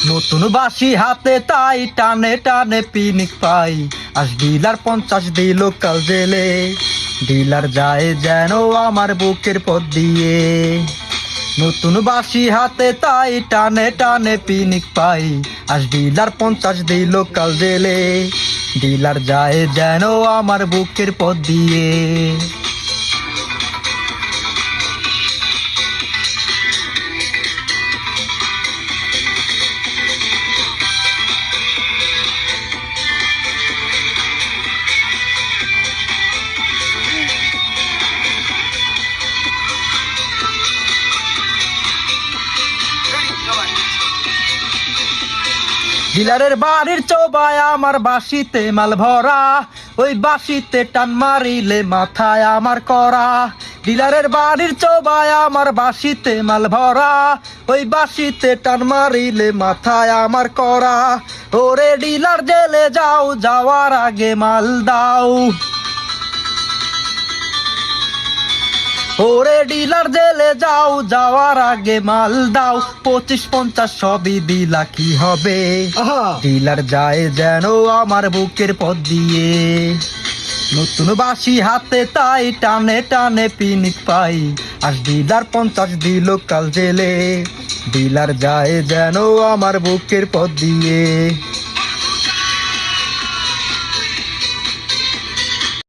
নতুন বাঁশি হাতে তাই টানে টানে পিনিক পাই, আজ ডিলার 50 দিল কাল জেলে। ডিলার যায় যেন আমার বুকের পথ দিয়ে। নতুন বাঁশি হাতে তাই টানে টানে পিনিক পাই, আজ ডিলার 50 দিল কাল জেলে। ডিলার যায় যেন আমার বুকের পথ দিয়ে। ডিলারের বাড়ির চৌবায় আমার বাঁশিতে মাল ভরা, ওই বাঁশিতে টান মারিলে মাথায় আমার করা। ডিলারের বাড়ির চৌবায় আমার বাঁশিতে মাল ভরা, ওই বাঁশিতে টান মারিলে মাথায় আমার করা। ওরে ডিলার জেলে যাও, যাওয়ার আগে মাল দাও। ওরে ডিলার জেলে যাও, যাওয়ার আগে মাল দাও। 25-50 সবই দিলা কি হবে? ডিলার যায় যেন আমার বুকের পথ দিয়ে। নতুন বাঁশি হাতে তাই টানে টানে পিনিক পাই, আজ ডিলার 50 দিল কাল জেলে। ডিলার যায় যেন আমার বুকের পথ দিয়ে।